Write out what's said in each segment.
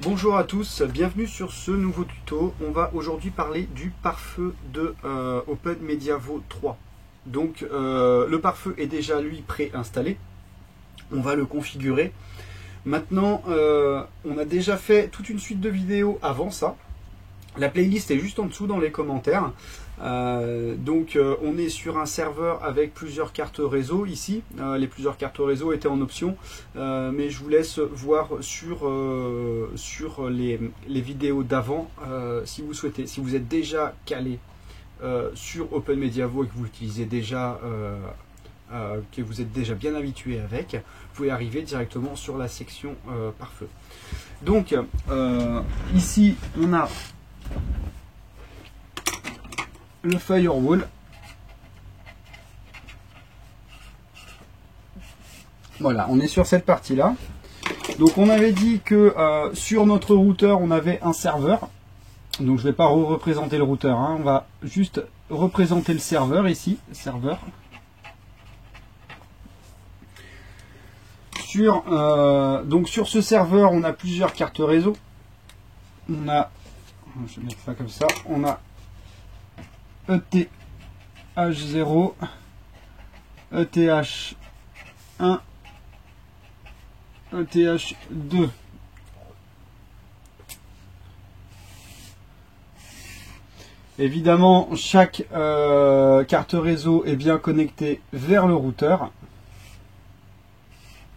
Bonjour à tous, bienvenue sur ce nouveau tuto. On va aujourd'hui parler du pare-feu de OpenMediaVault 3. Donc le pare-feu est déjà lui préinstallé. On va le configurer. Maintenant, on a déjà fait toute une suite de vidéos avant ça. La playlist est juste en dessous dans les commentaires. On est sur un serveur avec plusieurs cartes réseau ici. Les plusieurs cartes réseau étaient en option, mais je vous laisse voir sur les vidéos d'avant si vous souhaitez. Si vous êtes déjà calé sur OpenMediaVault et que vous utilisez déjà, que vous êtes déjà bien habitué avec, vous pouvez arriver directement sur la section pare-feu. Donc ici on a le firewall. Voilà, on est sur cette partie là. Donc on avait dit que sur notre routeur on avait un serveur. Donc je ne vais pas représenter le routeur, hein. On va juste représenter le serveur ici, serveur. Donc sur ce serveur on a plusieurs cartes réseau. On a, je vais mettre ça comme ça, on a ETH0, ETH1, ETH2. Évidemment, chaque carte réseau est bien connectée vers le routeur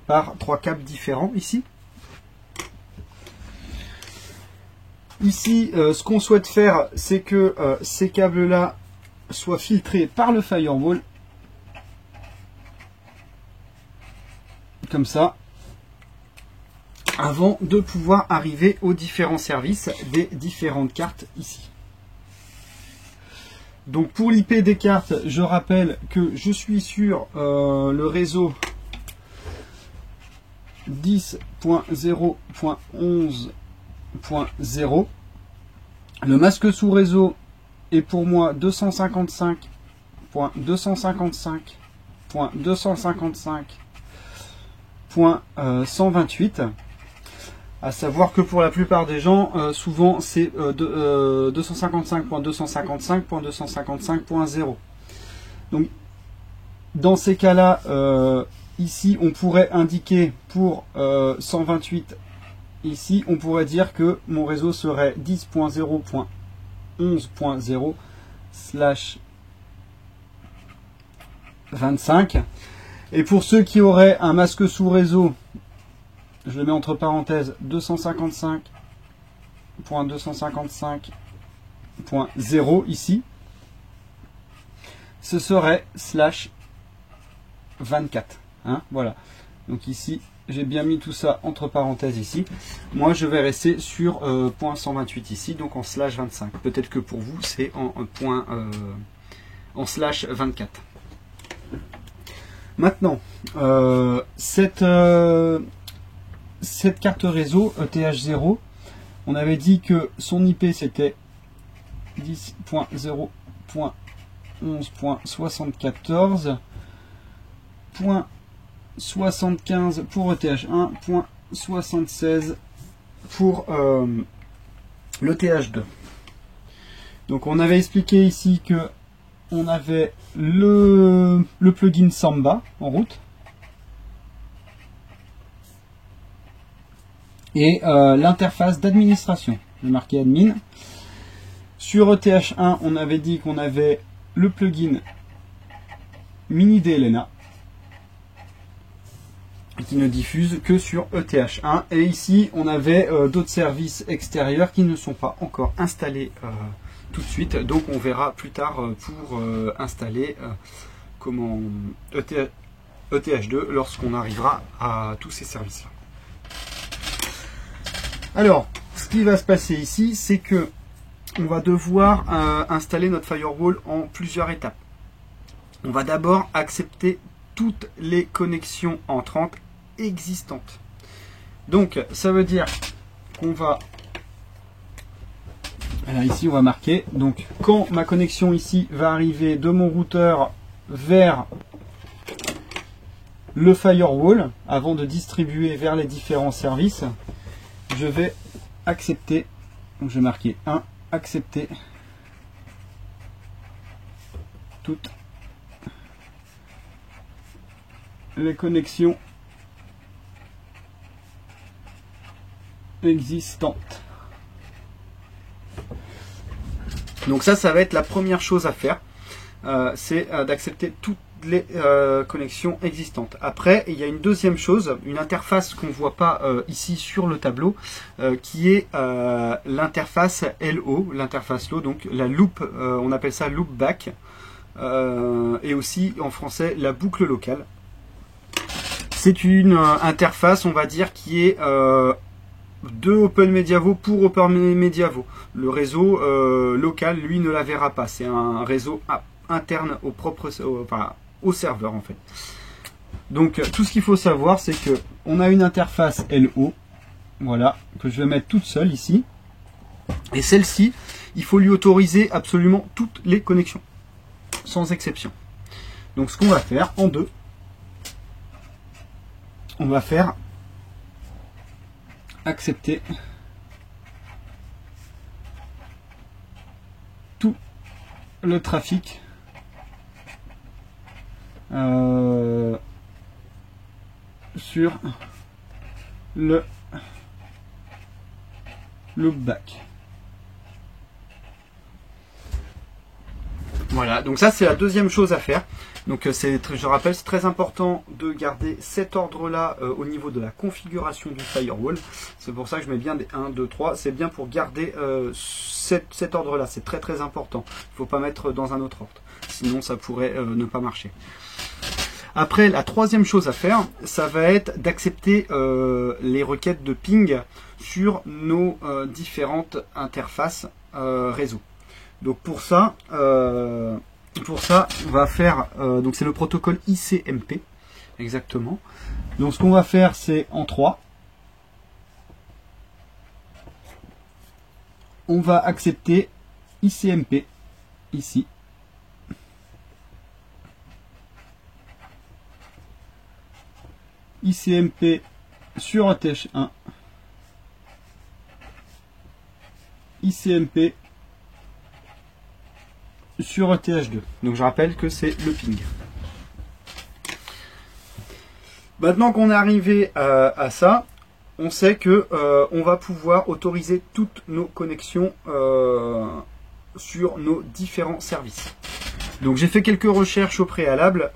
par 3 câbles différents ici. Ici, ce qu'on souhaite faire, c'est que ces câbles-là soient filtrés par le firewall. Comme ça. Avant de pouvoir arriver aux différents services des différentes cartes ici. Donc pour l'IP des cartes, je rappelle que je suis sur le réseau 10.0.11.0. Le masque sous réseau est pour moi 255.255.255.128. À savoir que pour la plupart des gens, souvent c'est 255.255.255.0. Donc dans ces cas-là, ici on pourrait indiquer pour 128. Ici, on pourrait dire que mon réseau serait 10.0.11.0/25. Et pour ceux qui auraient un masque sous réseau, je le mets entre parenthèses 255.255.0 ici, ce serait /24. Hein, voilà. Donc ici, j'ai bien mis tout ça entre parenthèses ici. Moi, je vais rester sur .128 ici, donc en /25. Peut-être que pour vous, c'est en /24. Maintenant, cette carte réseau ETH0, on avait dit que son IP c'était 10.0.11.74.75 pour ETH1, .76 pour l'ETH2. Donc on avait expliqué ici que on avait le plugin Samba en route et l'interface d'administration. J'ai marqué admin. Sur ETH1, on avait dit qu'on avait le plugin Mini DLNA qui ne diffuse que sur ETH1. Et ici, on avait d'autres services extérieurs qui ne sont pas encore installés tout de suite. Donc, on verra plus tard pour installer ETH2 lorsqu'on arrivera à tous ces services-là. Alors, ce qui va se passer ici, c'est que on va devoir installer notre firewall en plusieurs étapes. on va d'abord accepter toutes les connexions entrantes existantes. Donc ça veut dire qu'on va, alors ici on va marquer, donc quand ma connexion ici va arriver de mon routeur vers le firewall, avant de distribuer vers les différents services, je vais accepter, donc je vais marquer 1, accepter toutes les connexions existantes. Donc ça va être la première chose à faire, c'est d'accepter toutes les connexions existantes. Après, il y a une deuxième chose, une interface qu'on ne voit pas ici sur le tableau, qui est l'interface LO, l'interface LO, donc la loop, on appelle ça loopback, et aussi en français la boucle locale. C'est une interface, on va dire, qui est de OpenMediavo pour OpenMediavo. Le réseau local, lui, ne la verra pas. C'est un réseau interne au serveur, en fait. Donc, tout ce qu'il faut savoir, c'est que on a une interface LO, voilà, que je vais mettre toute seule ici. Et celle-ci, il faut lui autoriser absolument toutes les connexions, sans exception. Donc, ce qu'on va faire en deux, on va faire accepter tout le trafic sur le loopback. Voilà, donc ça c'est la deuxième chose à faire. Donc je rappelle, c'est très important de garder cet ordre-là au niveau de la configuration du firewall. C'est pour ça que je mets bien des 1, 2, 3. C'est bien pour garder cet ordre-là. C'est très très important. Il ne faut pas mettre dans un autre ordre. Sinon ça pourrait ne pas marcher. Après, la troisième chose à faire, ça va être d'accepter les requêtes de ping sur nos différentes interfaces réseau. Donc pour ça, on va faire, donc c'est le protocole ICMP, exactement. Donc ce qu'on va faire, c'est en 3. On va accepter ICMP, ici. ICMP sur ATH1. ICMP sur ETH2. Donc je rappelle que c'est le ping. Maintenant qu'on est arrivé à ça, on sait que on va pouvoir autoriser toutes nos connexions sur nos différents services. Donc j'ai fait quelques recherches au préalable.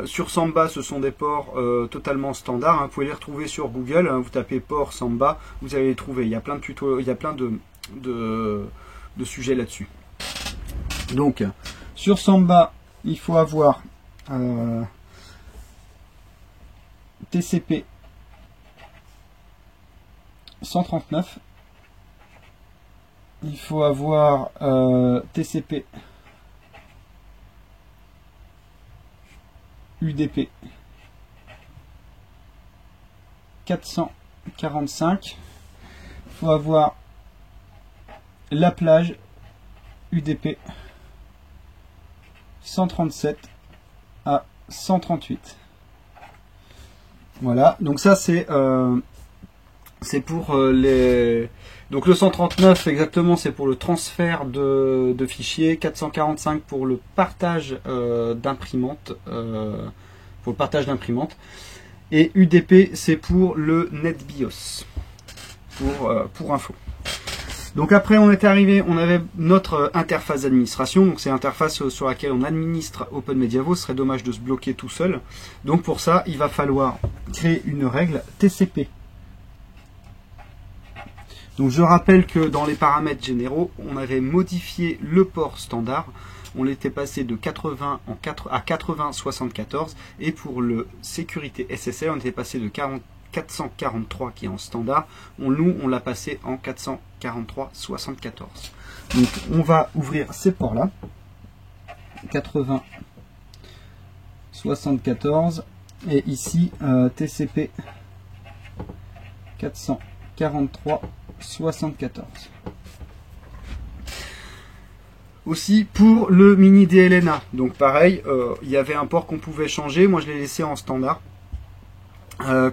Sur Samba, ce sont des ports totalement standards. Hein. Vous pouvez les retrouver sur Google. Hein. Vous tapez port Samba, vous allez les trouver. Il y a plein de tutos, il y a plein de sujets là-dessus. Donc, sur Samba, il faut avoir TCP 139. Il faut avoir TCP UDP 445. Il faut avoir la plage UDP 137 à 138. Voilà, donc ça c'est pour les... Donc le 139 exactement, c'est pour le transfert de fichiers, 445 pour le partage d'imprimante, et UDP c'est pour le NetBIOS, pour info. Donc après on était arrivé, on avait notre interface d'administration, donc c'est l'interface sur laquelle on administre OpenMediavo. Ce serait dommage de se bloquer tout seul. Donc pour ça, il va falloir créer une règle TCP. Donc je rappelle que dans les paramètres généraux, on avait modifié le port standard. On l'était passé de 80 à 8074, et pour le sécurité SSL, on était passé de 443 qui est en standard, on l'a passé en 443/74. Donc on va ouvrir ces ports là, 80 74 et ici TCP 443 74. Aussi pour le mini DLNA, donc pareil, il y avait un port qu'on pouvait changer, moi je l'ai laissé en standard.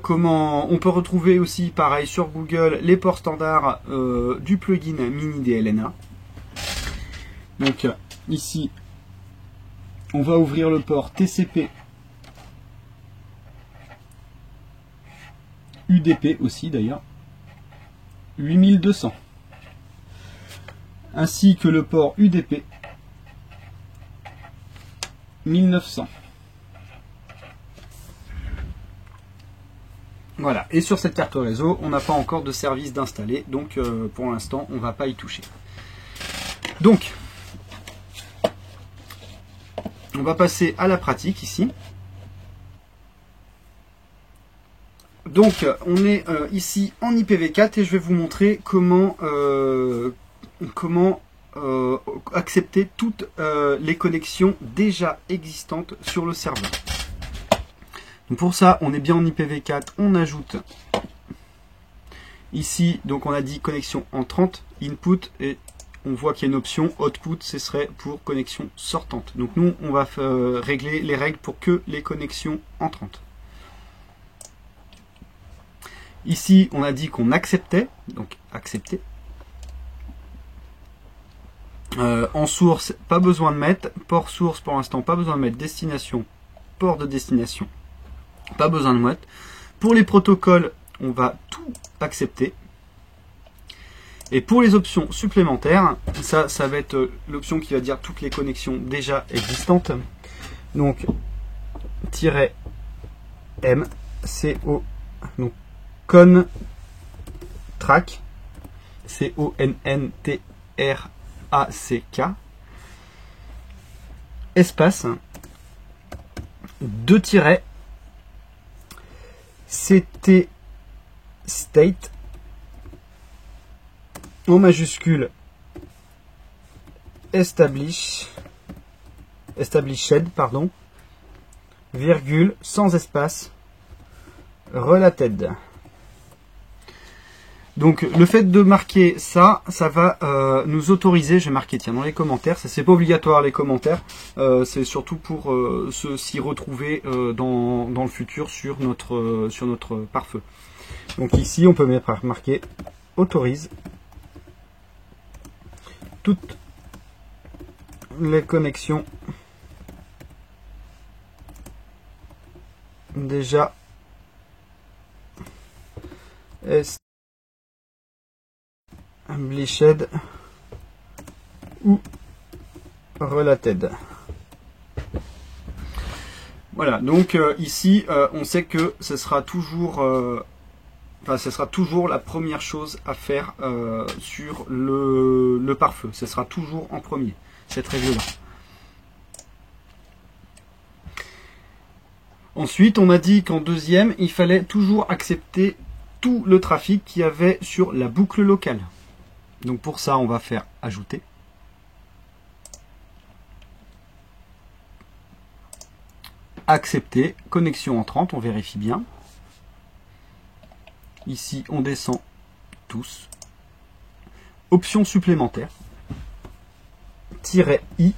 Comment on peut retrouver aussi pareil sur Google les ports standards du plugin mini DLNA. Donc ici on va ouvrir le port TCP UDP aussi d'ailleurs 8200, ainsi que le port UDP 1900. Voilà, et sur cette carte réseau, on n'a pas encore de service d'installer, donc pour l'instant, on ne va pas y toucher. Donc, on va passer à la pratique ici. Donc, on est ici en IPv4 et je vais vous montrer comment accepter toutes les connexions déjà existantes sur le serveur. Donc pour ça, on est bien en IPv4, on ajoute ici, donc on a dit connexion entrante, input, et on voit qu'il y a une option output, ce serait pour connexion sortante. Donc nous, on va régler les règles pour que les connexions entrantes. Ici, on a dit qu'on acceptait, donc accepter. En source, pas besoin de mettre. Port source, pour l'instant, pas besoin de mettre. Destination, port de destination, pas besoin de mettre. Pour les protocoles, on va tout accepter. Et pour les options supplémentaires, ça va être l'option qui va dire toutes les connexions déjà existantes. Donc, -m, co, donc con track, CONNTRACK, espace, 2 tirets, CT state, en majuscule, established, pardon, virgule, sans espace, related. Donc le fait de marquer ça, ça va nous autoriser, je vais marquer tiens dans les commentaires, ça c'est pas obligatoire les commentaires, c'est surtout pour s'y retrouver dans le futur sur notre pare-feu. Donc ici on peut marquer autorise toutes les connexions déjà established ou related. Voilà, donc ici on sait que ce sera toujours ce sera toujours la première chose à faire sur le pare-feu. Ce sera toujours en premier, cette règle-là. Ensuite, on a dit qu'en deuxième, il fallait toujours accepter tout le trafic qu'il y avait sur la boucle locale. Donc pour ça, on va faire ajouter. Accepter, connexion entrante, on vérifie bien. Ici, on descend tous. Option supplémentaire. -i,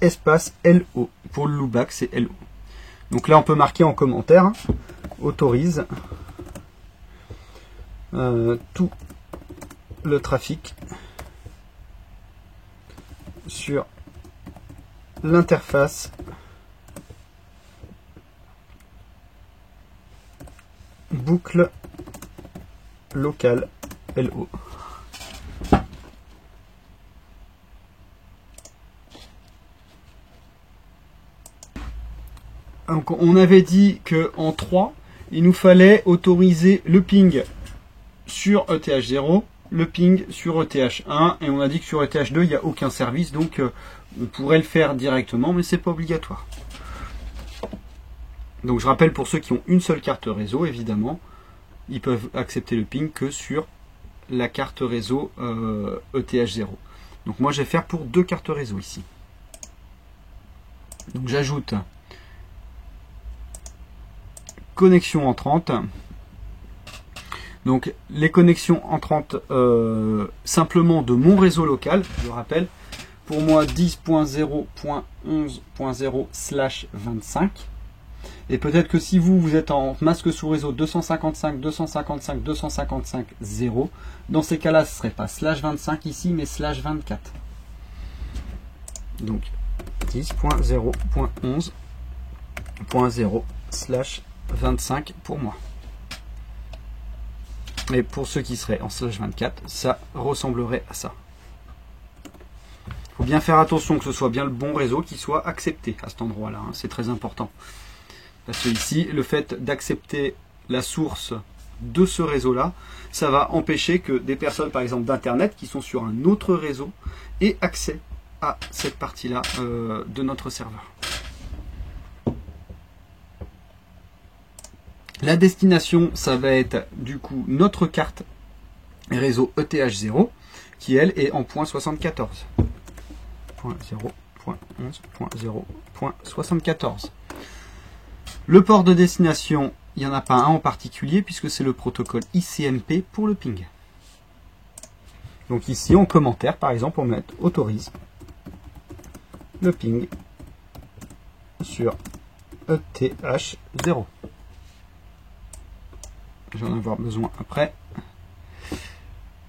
espace LO. Pour le loopback, c'est LO. Donc là, on peut marquer en commentaire, hein, autorise tout le trafic sur l'interface boucle locale LO. Donc on avait dit qu'en 3, il nous fallait autoriser le ping sur ETH0, le ping sur ETH1, et on a dit que sur ETH2, il n'y a aucun service, donc on pourrait le faire directement, mais c'est pas obligatoire. Donc je rappelle pour ceux qui ont une seule carte réseau, évidemment, ils peuvent accepter le ping que sur la carte réseau ETH0. Donc moi je vais faire pour 2 cartes réseau ici. Donc j'ajoute connexions entrantes. Donc les connexions entrantes simplement de mon réseau local, je le rappelle, pour moi 10.0.11.0/25. Et peut-être que si vous êtes en masque sous réseau 255.255.255.0, dans ces cas-là, ce ne serait pas /25 ici, mais /24. Donc 10.0.11.0/25 pour moi. Mais pour ceux qui seraient en /24, ça ressemblerait à ça. Il faut bien faire attention que ce soit bien le bon réseau qui soit accepté à cet endroit-là, hein, c'est très important. Parce que ici, le fait d'accepter la source de ce réseau-là, ça va empêcher que des personnes, par exemple d'Internet, qui sont sur un autre réseau, aient accès à cette partie-là de notre serveur. La destination, ça va être du coup notre carte réseau ETH0, qui elle est en .74. .0.11.0.74. Le port de destination, il n'y en a pas un en particulier puisque c'est le protocole ICMP pour le ping. Donc ici en commentaire par exemple on met autorise le ping sur ETH0. Je vais en avoir besoin après.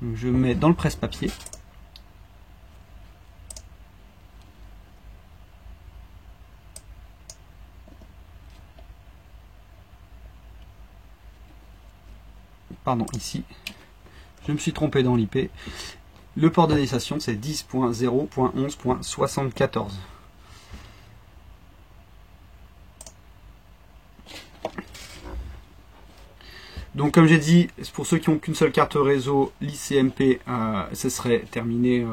Donc je mets dans le presse-papier. Pardon, ici, je me suis trompé dans l'IP. Le port de destination, c'est 10.0.11.74. Donc, comme j'ai dit, pour ceux qui n'ont qu'une seule carte réseau, l'ICMP, ce serait terminé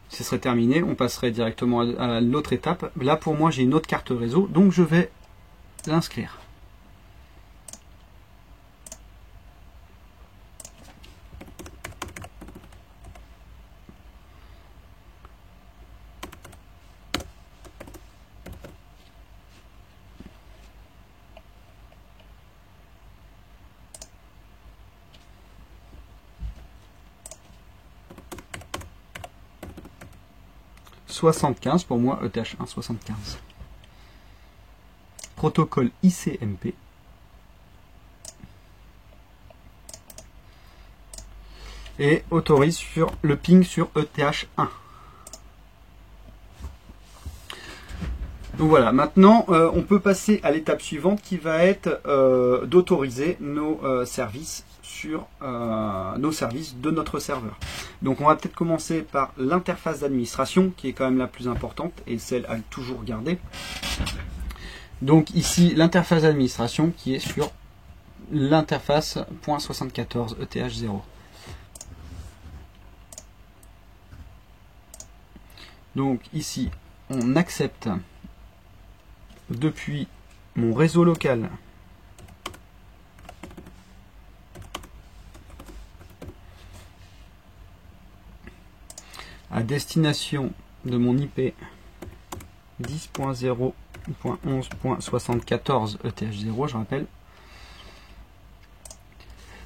ce serait terminé. On passerait directement à l'autre étape. Là, pour moi, j'ai une autre carte réseau, donc je vais l'inscrire. « 75 pour moi, ETH1 75. Protocole ICMP. Et autorise sur le ping sur ETH1. Donc voilà, maintenant on peut passer à l'étape suivante qui va être d'autoriser nos services sur nos services de notre serveur. Donc on va peut-être commencer par l'interface d'administration qui est quand même la plus importante et celle à toujours garder. Donc ici l'interface d'administration qui est sur l'interface .74 ETH0. Donc ici on accepte depuis mon réseau local à destination de mon IP 10.0.11.74 ETH0, je rappelle.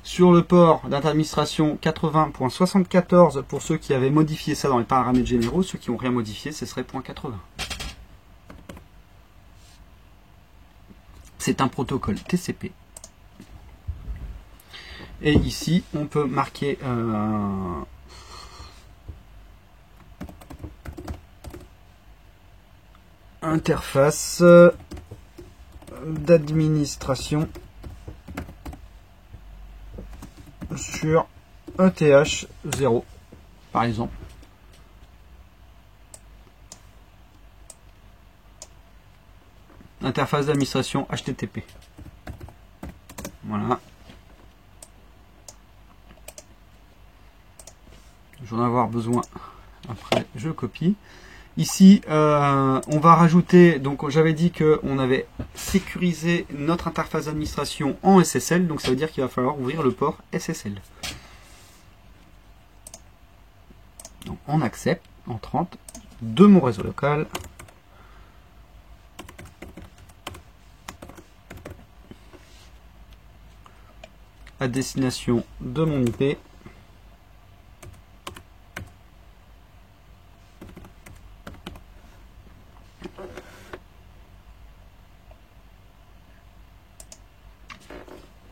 Sur le port d'administration 80.74 pour ceux qui avaient modifié ça dans les paramètres généraux, ceux qui n'ont rien modifié, ce serait .80. C'est un protocole TCP. Et ici, on peut marquer interface d'administration sur ETH0, par exemple. Interface d'administration HTTP. Voilà. Je vais en avoir besoin. Après, je copie. Ici, on va rajouter, donc j'avais dit qu'on avait sécurisé notre interface d'administration en SSL, donc ça veut dire qu'il va falloir ouvrir le port SSL. Donc on accepte en 30 de mon réseau local. à destination de mon IP.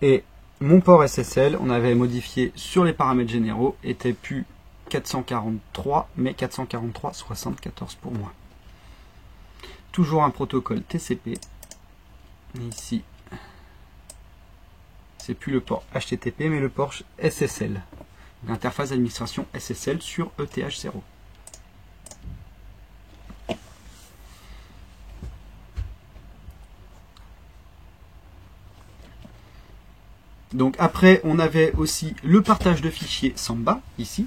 Et mon port SSL, on avait modifié sur les paramètres généraux, était plus 443, mais 443.74 pour moi. Toujours un protocole TCP. Ici, c'est plus le port HTTP, mais le port SSL. L'interface d'administration SSL sur ETH0. Donc après, on avait aussi le partage de fichiers Samba, ici.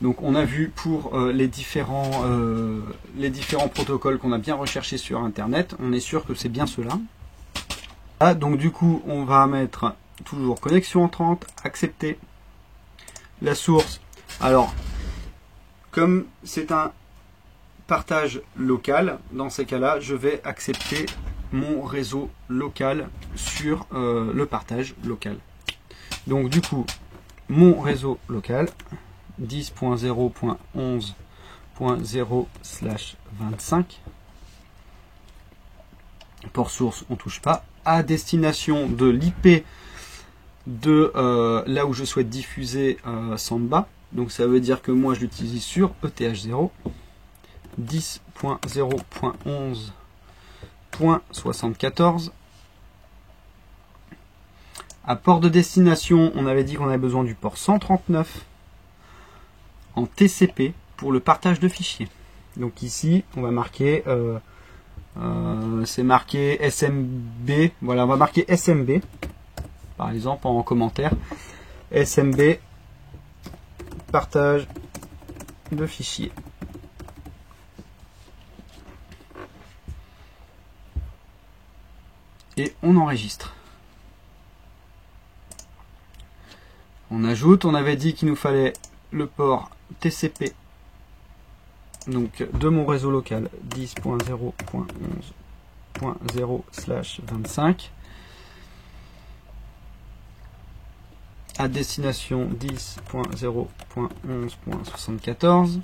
Donc on a vu pour les différents protocoles qu'on a bien recherchés sur Internet, on est sûr que c'est bien cela. Là, donc du coup, on va mettre toujours connexion entrante, accepter la source. Alors, comme c'est un partage local, dans ces cas-là, je vais accepter mon réseau local sur le partage local. Donc du coup, mon réseau local 10.0.11.0/25, port source on touche pas, à destination de l'IP de là où je souhaite diffuser Samba. Donc ça veut dire que moi je l'utilise sur ETH0 10.0.11.74. À port de destination, on avait dit qu'on avait besoin du port 139 en TCP pour le partage de fichiers. Donc ici, on va marquer, c'est marqué SMB. Voilà, on va marquer SMB, par exemple en commentaire. SMB, partage de fichiers. Et on enregistre. On ajoute, on avait dit qu'il nous fallait le port TCP, donc de mon réseau local 10.0.11.0/25 à destination 10.0.11.74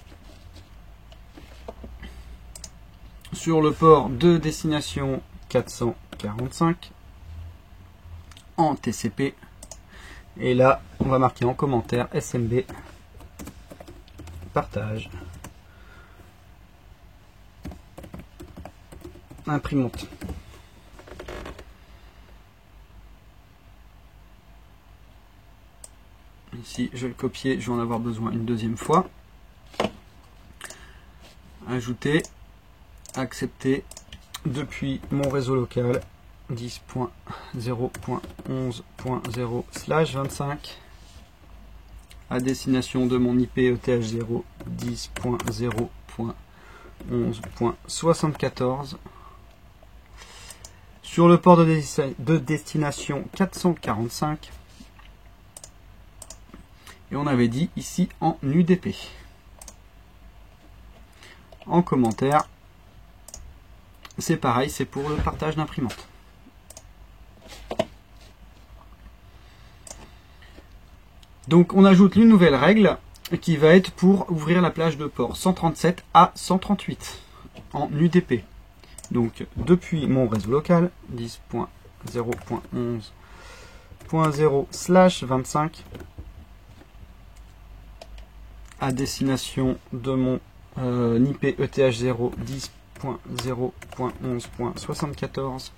sur le port de destination 445 en TCP. Et là, on va marquer en commentaire SMB partage imprimante. Ici, je vais le copier, je vais en avoir besoin une deuxième fois. Ajouter, accepter depuis mon réseau local 10.0.11.0/25 à destination de mon IP ETH0 10.0.11.74 sur le port de destination 445 et on avait dit ici en UDP. En commentaire, c'est pareil, c'est pour le partage d'imprimante. Donc on ajoute une nouvelle règle qui va être pour ouvrir la plage de port 137 à 138 en UDP. Donc depuis mon réseau local 10.0.11.0/25 à destination de mon IP ETH0 10.0.11.74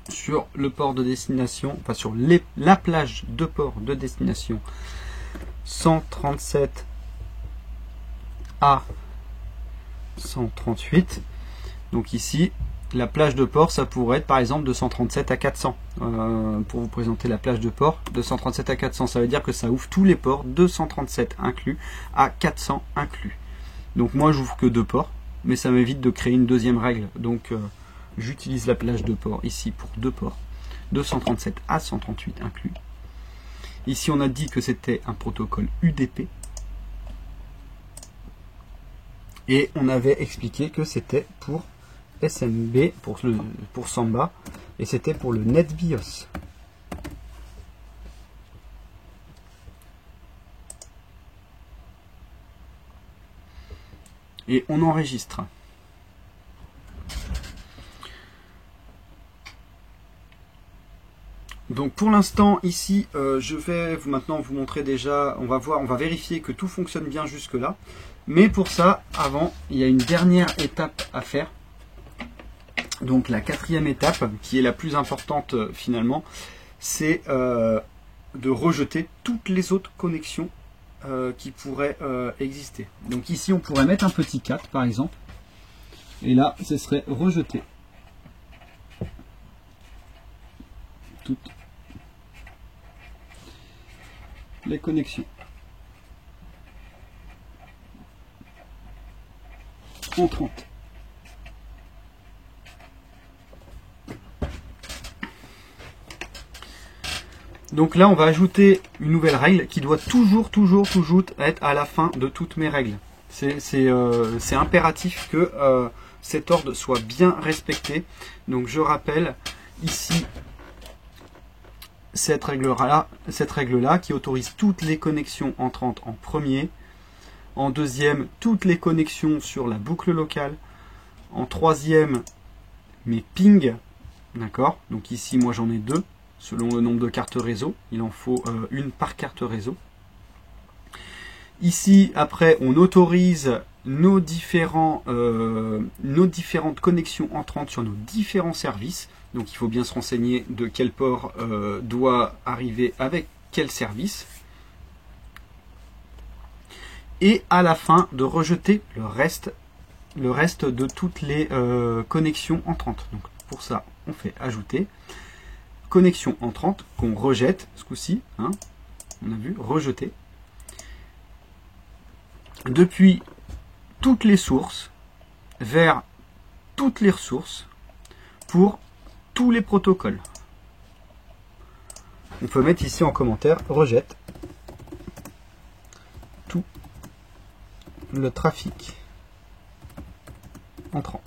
sur le port de destination, enfin sur la plage de port de destination 137 à 138. Donc ici, la plage de port, ça pourrait être par exemple de 137 à 400. Pour vous présenter la plage de port, de 137 à 400, ça veut dire que ça ouvre tous les ports, de 137 inclus à 400 inclus. Donc moi, j'ouvre que 2 ports, mais ça m'évite de créer une deuxième règle. Donc j'utilise la plage de port ici pour 2 ports, de 137 à 138 inclus. Ici, on a dit que c'était un protocole UDP. Et on avait expliqué que c'était pour SMB, pour Samba, et c'était pour le NetBIOS. et on enregistre. Donc pour l'instant ici, je vais maintenant vous montrer déjà, on va vérifier que tout fonctionne bien jusque là. Mais pour ça, avant, il y a une dernière étape à faire. Donc la quatrième étape, qui est la plus importante finalement, c'est de rejeter toutes les autres connexions qui pourraient exister. Donc ici, on pourrait mettre un petit 4 par exemple. Et là, ce serait rejeter toutes les connexions entrantes. Donc là, on va ajouter une nouvelle règle qui doit toujours être à la fin de toutes mes règles. C'est impératif que cet ordre soit bien respecté. Donc je rappelle ici cette règle-là qui autorise toutes les connexions entrantes en premier. En deuxième, toutes les connexions sur la boucle locale. En troisième, mes pings. D'accord? Donc ici, moi j'en ai 2. Selon le nombre de cartes réseau, il en faut une par carte réseau. Ici, après, on autorise nos différentes connexions entrantes sur nos différents services. Donc il faut bien se renseigner de quel port doit arriver avec quel service. Et à la fin, de rejeter le reste de toutes les connexions entrantes. Donc pour ça, on fait ajouter. Connexion entrante qu'on rejette ce coup-ci, hein, on a vu, rejeter. Depuis toutes les sources vers toutes les ressources pour tous les protocoles. On peut mettre ici en commentaire rejette tout le trafic entrant.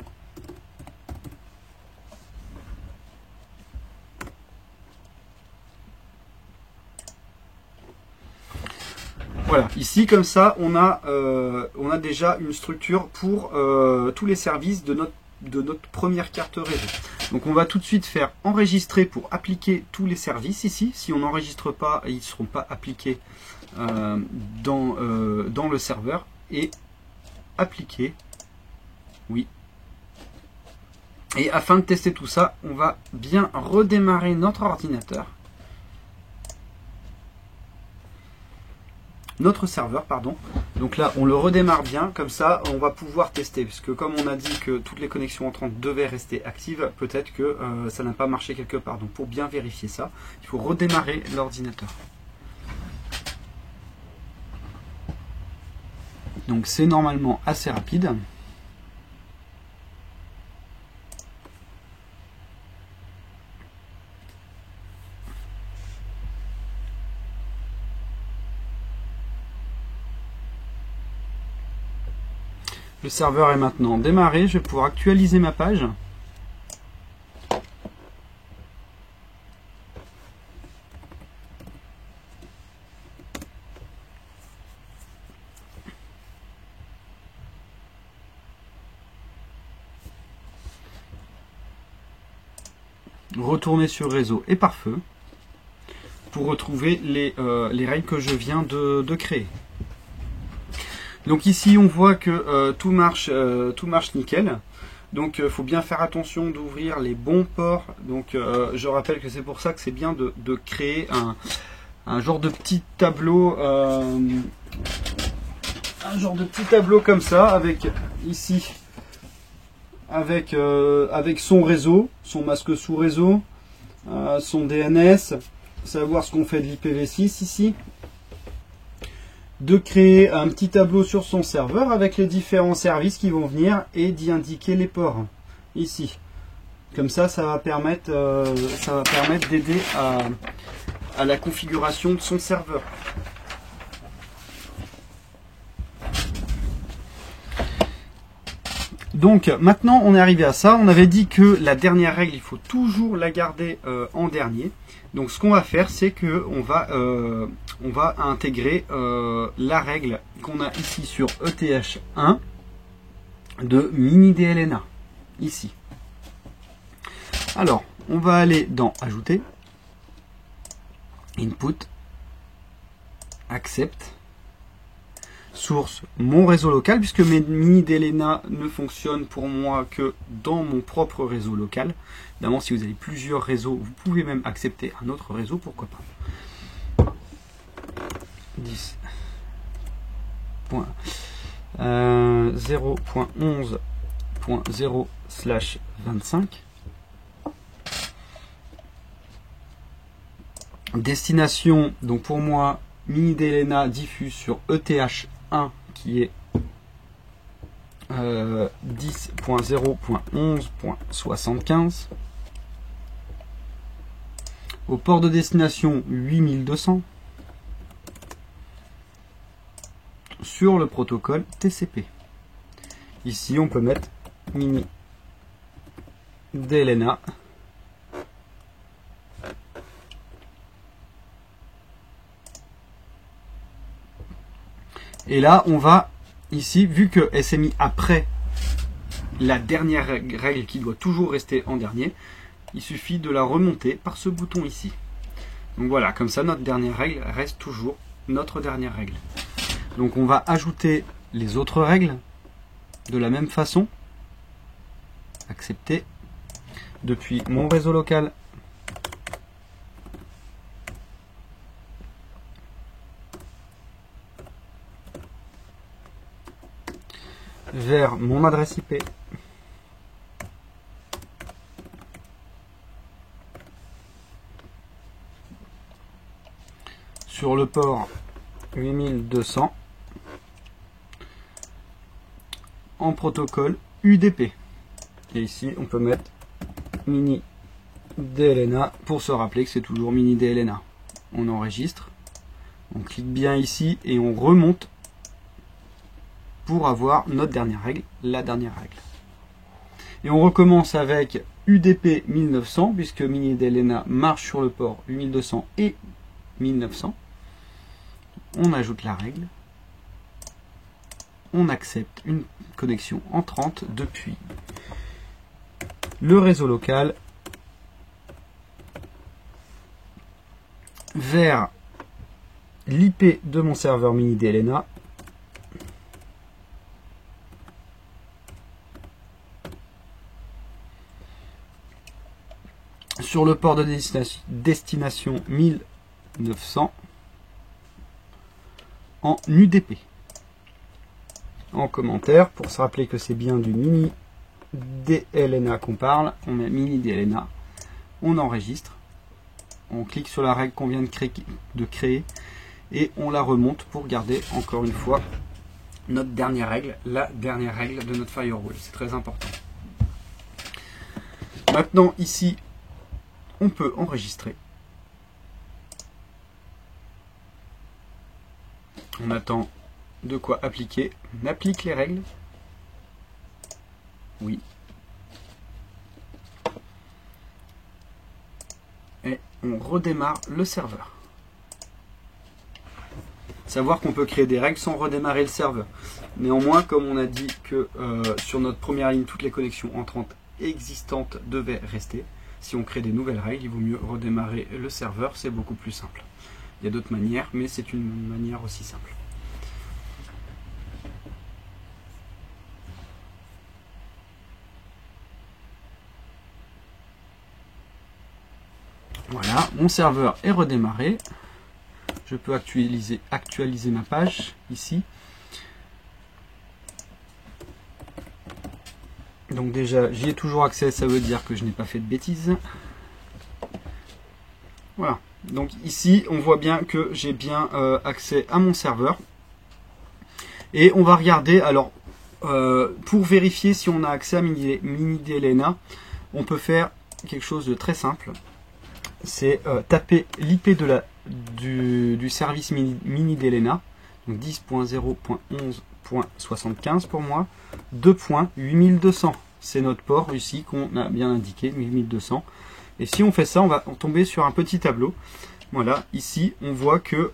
Voilà, ici comme ça, on a déjà une structure pour tous les services de notre première carte réseau. Donc on va tout de suite faire enregistrer pour appliquer tous les services ici. Si on n'enregistre pas, ils ne seront pas appliqués dans le serveur. Et appliquer, oui. Et afin de tester tout ça, on va bien redémarrer notre ordinateur. Notre serveur, pardon. Donc là, on le redémarre bien, comme ça, on va pouvoir tester. Parce que comme on a dit que toutes les connexions entrantes devaient rester actives, peut-être que ça n'a pas marché quelque part. Donc pour bien vérifier ça, il faut redémarrer l'ordinateur. Donc c'est normalement assez rapide. Le serveur est maintenant démarré, je vais pouvoir actualiser ma page. Retourner sur réseau et pare-feu pour retrouver les règles que je viens de créer. Donc ici on voit que tout marche nickel. Donc il faut bien faire attention d'ouvrir les bons ports. Donc je rappelle que c'est pour ça que c'est bien de créer un genre de petit tableau, comme ça, avec ici avec son réseau, son masque sous réseau, son DNS, savoir ce qu'on fait de l'IPv6 ici. De créer un petit tableau sur son serveur avec les différents services qui vont venir et d'y indiquer les ports ici. Comme ça, ça va permettre d'aider à la configuration de son serveur. Donc maintenant on est arrivé à ça. On avait dit que la dernière règle, il faut toujours la garder en dernier. Donc ce qu'on va faire, c'est que on va intégrer la règle qu'on a ici sur ETH1 de mini DLNA, ici. Alors, on va aller dans Ajouter, Input, Accept, Source, mon réseau local, puisque mes mini DLNA ne fonctionnent pour moi que dans mon propre réseau local. Évidemment, si vous avez plusieurs réseaux, vous pouvez même accepter un autre réseau, pourquoi pas. 10.0.11.0/25. Destination, donc pour moi, mini DLNA diffuse sur ETH1 qui est 10.0.11.75. Au port de destination 8200. Sur le protocole TCP. Ici, on peut mettre mini DLNA. Et là, on va ici, vu que elle s'est mis après la dernière règle qui doit toujours rester en dernier, il suffit de la remonter par ce bouton ici. Donc voilà, comme ça, notre dernière règle reste toujours notre dernière règle. Donc on va ajouter les autres règles de la même façon. Accepter depuis mon réseau local. Vers mon adresse IP. Sur le port 8200. En protocole UDP. Et ici, on peut mettre mini DLNA pour se rappeler que c'est toujours mini DLNA. On enregistre, on clique bien ici et on remonte pour avoir notre dernière règle, la dernière règle. Et on recommence avec UDP 1900 puisque mini DLNA marche sur le port 8200 et 1900. On ajoute la règle. On accepte une connexion entrante depuis le réseau local vers l'IP de mon serveur mini DLNA. Sur le port de destination 1900 en UDP. En commentaire, pour se rappeler que c'est bien du mini DLNA qu'on parle, on met mini DLNA, on enregistre, on clique sur la règle qu'on vient de créer et on la remonte pour garder encore une fois notre dernière règle, la dernière règle de notre firewall. C'est très important. Maintenant ici, on peut enregistrer. On attend de quoi appliquer. On applique les règles. Oui. Et on redémarre le serveur. Savoir qu'on peut créer des règles sans redémarrer le serveur. Néanmoins, comme on a dit que sur notre première ligne, toutes les connexions entrantes existantes devaient rester. Si on crée des nouvelles règles, il vaut mieux redémarrer le serveur, c'est beaucoup plus simple. Il y a d'autres manières, mais c'est une manière aussi simple. Voilà, mon serveur est redémarré. Je peux actualiser ma page ici. Donc déjà, j'y ai toujours accès, ça veut dire que je n'ai pas fait de bêtises. Voilà, donc ici, on voit bien que j'ai bien accès à mon serveur. Et on va regarder, alors, pour vérifier si on a accès à mini DLNA, on peut faire quelque chose de très simple. C'est taper l'IP du service mini DLNA, donc 10.0.11.75 pour moi, 2.8200. C'est notre port ici qu'on a bien indiqué, 8200. Et si on fait ça, on va tomber sur un petit tableau. Voilà, ici on voit que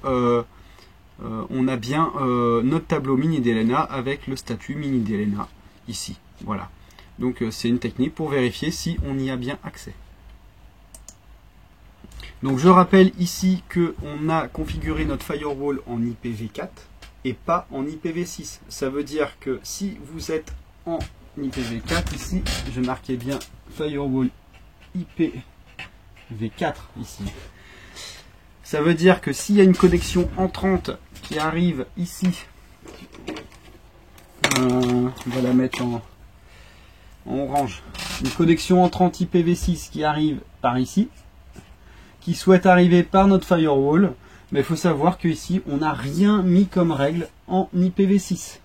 on a bien notre tableau mini DLNA avec le statut mini DLNA ici. Voilà. Donc c'est une technique pour vérifier si on y a bien accès. Donc je rappelle ici qu'on a configuré notre firewall en IPv4 et pas en IPv6. Ça veut dire que si vous êtes en IPv4, ici, je marquais bien firewall IPv4 ici. Ça veut dire que s'il y a une connexion entrante qui arrive ici, on va la mettre en orange, une connexion entrante IPv6 qui arrive par ici, qui souhaite arriver par notre firewall, mais il faut savoir qu'ici, on n'a rien mis comme règle en IPv6.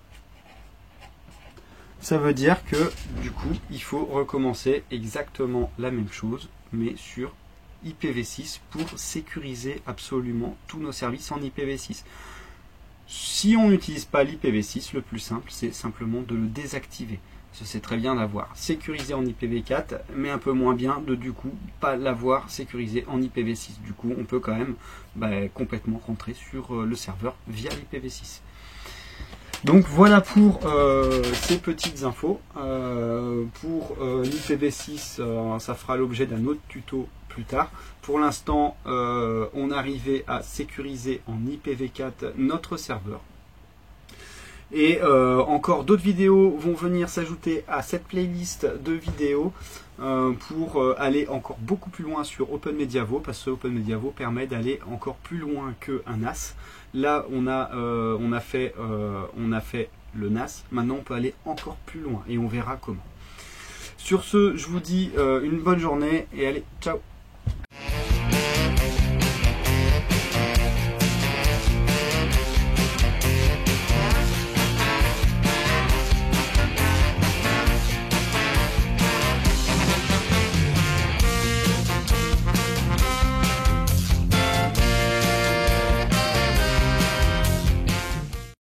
Ça veut dire que, du coup, il faut recommencer exactement la même chose, mais sur IPv6 pour sécuriser absolument tous nos services en IPv6. Si on n'utilise pas l'IPv6, le plus simple, c'est simplement de le désactiver. C'est très bien d'avoir sécurisé en IPv4, mais un peu moins bien de du coup pas l'avoir sécurisé en IPv6. Du coup, on peut quand même complètement rentrer sur le serveur via l'IPv6. Donc voilà pour ces petites infos. Pour l'IPv6, ça fera l'objet d'un autre tuto plus tard. Pour l'instant, on arrivait à sécuriser en IPv4 notre serveur. Et encore d'autres vidéos vont venir s'ajouter à cette playlist de vidéos pour aller encore beaucoup plus loin sur OpenMediaVault, parce que OpenMediaVault permet d'aller encore plus loin qu'un NAS. Là, on a fait le NAS, maintenant on peut aller encore plus loin et on verra comment. Sur ce, je vous dis une bonne journée et allez, ciao!